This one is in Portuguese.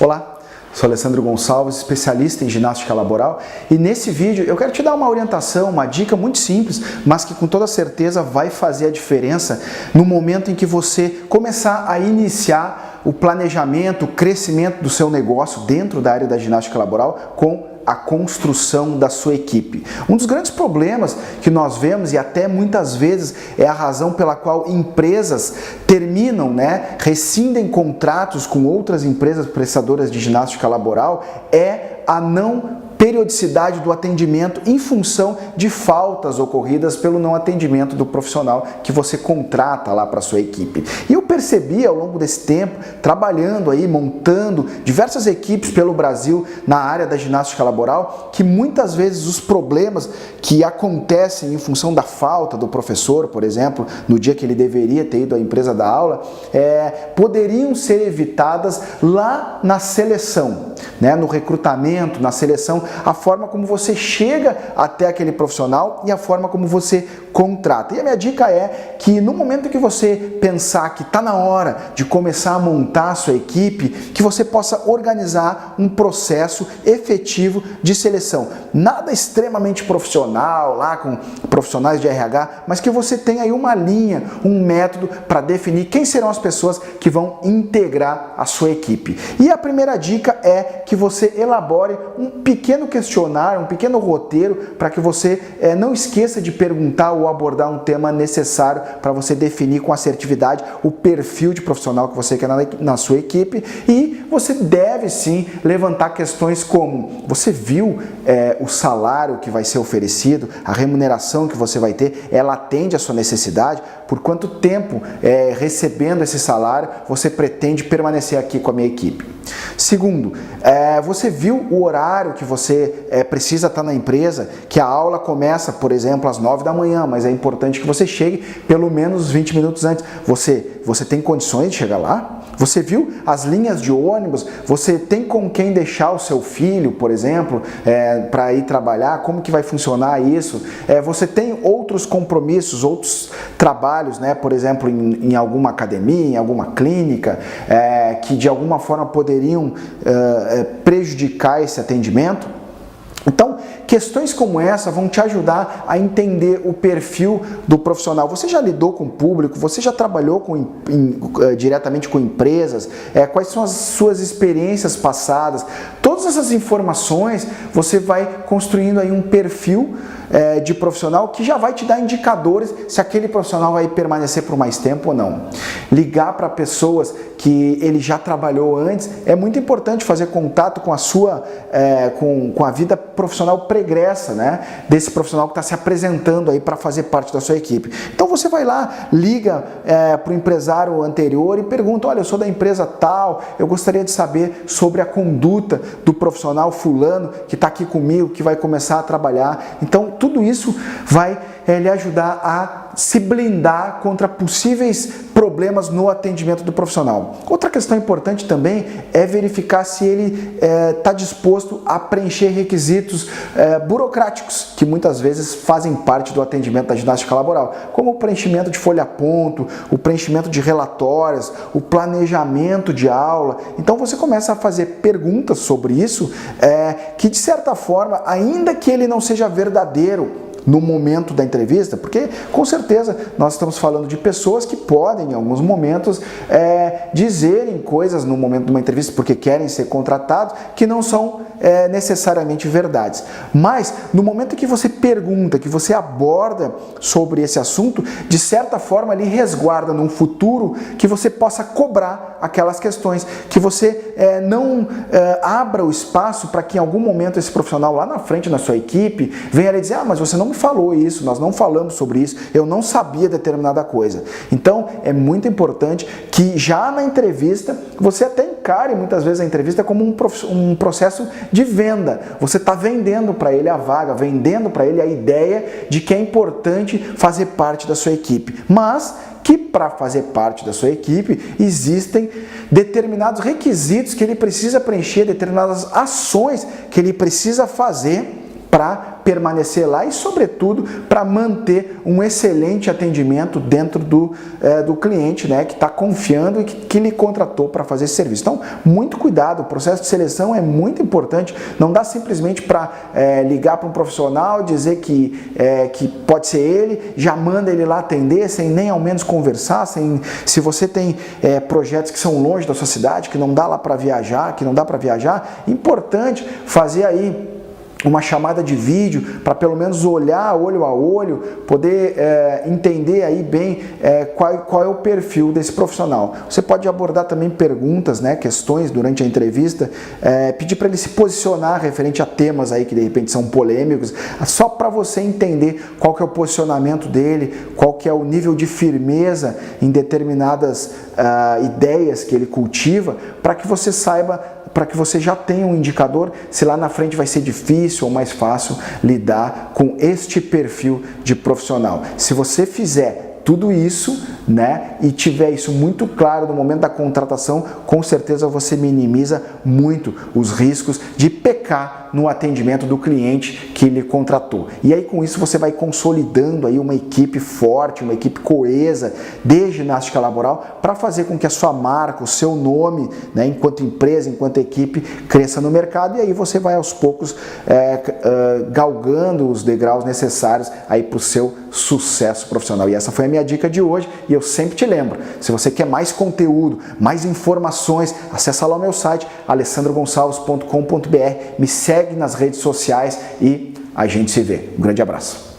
Olá, sou Alessandro Gonçalves, especialista em ginástica laboral, e nesse vídeo eu quero te dar uma orientação, uma dica muito simples, mas que com toda certeza vai fazer a diferença no momento em que você começar a iniciar o planejamento, o crescimento do seu negócio dentro da área da ginástica laboral com a construção da sua equipe. Um dos grandes problemas que nós vemos, e até muitas vezes é a razão pela qual empresas terminam, rescindem contratos com outras empresas prestadoras de ginástica laboral, é a não periodicidade do atendimento em função de faltas ocorridas pelo não atendimento do profissional que você contrata lá para a sua equipe. E eu percebi ao longo desse tempo, trabalhando aí, montando diversas equipes pelo Brasil na área da ginástica laboral, que muitas vezes os problemas que acontecem em função da falta do professor, por exemplo, no dia que ele deveria ter ido à empresa dar aula, poderiam ser evitadas lá na seleção, no recrutamento, na seleção, a forma como você chega até aquele profissional e a forma como você contrata. E a minha dica é que no momento que você pensar que está na hora de começar a montar a sua equipe, que você possa organizar um processo efetivo de seleção. Nada extremamente profissional, lá com profissionais de RH, mas que você tenha aí uma linha, um método para definir quem serão as pessoas que vão integrar a sua equipe. E a primeira dica é que você elabore um pequeno questionário, um pequeno roteiro, para que você não esqueça de perguntar ou abordar um tema necessário para você definir com assertividade o perfil de profissional que você quer na sua equipe. E você deve sim levantar questões como: você viu o salário que vai ser oferecido, a remuneração que você vai ter, ela atende à sua necessidade? Por quanto tempo recebendo esse salário você pretende permanecer aqui com a minha equipe? Segundo, você viu o horário que você precisa estar na empresa, que a aula começa, por exemplo, às 9 da manhã, mas é importante que você chegue pelo menos 20 minutos antes. Você tem condições de chegar lá? Você viu as linhas de ônibus? Você tem com quem deixar o seu filho, por exemplo, para ir trabalhar? Como que vai funcionar isso? Você tem outros compromissos, outros trabalhos, por exemplo, em alguma academia, em alguma clínica, que de alguma forma poderiam prejudicar esse atendimento? Então, questões como essa vão te ajudar a entender o perfil do profissional. Você já lidou com o público? Você já trabalhou diretamente com empresas? Quais são as suas experiências passadas? Todas essas informações você vai construindo aí um perfil de profissional que já vai te dar indicadores se aquele profissional vai permanecer por mais tempo ou não. Ligar para pessoas que ele já trabalhou antes, é muito importante fazer contato com a sua, com a vida profissional pregressa, desse profissional que está se apresentando aí para fazer parte da sua equipe. Então você vai lá, liga para o empresário anterior e pergunta: olha, eu sou da empresa tal, eu gostaria de saber sobre a conduta do profissional fulano que está aqui comigo, que vai começar a trabalhar. Então tudo isso vai lhe ajudar a se blindar contra possíveis problemas no atendimento do profissional. Outra questão importante também é verificar se ele está disposto a preencher requisitos burocráticos, que muitas vezes fazem parte do atendimento da ginástica laboral, como o preenchimento de folha-ponto, o preenchimento de relatórios, o planejamento de aula. Então você começa a fazer perguntas sobre isso, que de certa forma, ainda que ele não seja verdadeiro no momento da entrevista, porque com certeza nós estamos falando de pessoas que podem em alguns momentos dizerem coisas no momento de uma entrevista porque querem ser contratados que não são necessariamente verdades. Mas no momento que você pergunta, que você aborda sobre esse assunto, de certa forma ele resguarda num futuro que você possa cobrar aquelas questões, que você não abra o espaço para que em algum momento esse profissional lá na frente na sua equipe venha lhe dizer: ah, mas você não me falou isso, nós não falamos sobre isso, eu não sabia determinada coisa. Então é muito importante que já na entrevista você até encare muitas vezes a entrevista como um processo de venda. Você está vendendo para ele a vaga, vendendo para ele a ideia de que é importante fazer parte da sua equipe, mas que para fazer parte da sua equipe existem determinados requisitos que ele precisa preencher, determinadas ações que ele precisa fazer para permanecer lá e, sobretudo, para manter um excelente atendimento dentro do cliente, né, que está confiando e que lhe contratou para fazer esse serviço. Então, muito cuidado, o processo de seleção é muito importante, não dá simplesmente para ligar para um profissional, dizer que pode ser ele, já manda ele lá atender, sem nem ao menos conversar, se você tem projetos que são longe da sua cidade, que não dá lá para viajar, importante fazer aí uma chamada de vídeo para pelo menos olhar olho a olho, poder entender aí bem qual é o perfil desse profissional. Você pode abordar também perguntas, né, questões durante a entrevista, pedir para ele se posicionar referente a temas aí que de repente são polêmicos, só para você entender qual que é o posicionamento dele, qual que é o nível de firmeza em determinadas ideias que ele cultiva, para que você saiba, para que você já tenha um indicador se lá na frente vai ser difícil ou mais fácil lidar com este perfil de profissional. Se você fizer tudo isso, né, e tiver isso muito claro no momento da contratação, com certeza você minimiza muito os riscos de pecar no atendimento do cliente que lhe contratou. E aí com isso você vai consolidando aí uma equipe forte, uma equipe coesa de ginástica laboral para fazer com que a sua marca, o seu nome, né, enquanto empresa, enquanto equipe, cresça no mercado, e aí você vai aos poucos galgando os degraus necessários aí para o seu sucesso profissional. E essa foi a minha dica de hoje, e eu sempre te lembro, se você quer mais conteúdo, mais informações, acessa lá o meu site alessandrogonçalves.com.br, me segue nas redes sociais e a gente se vê. Um grande abraço.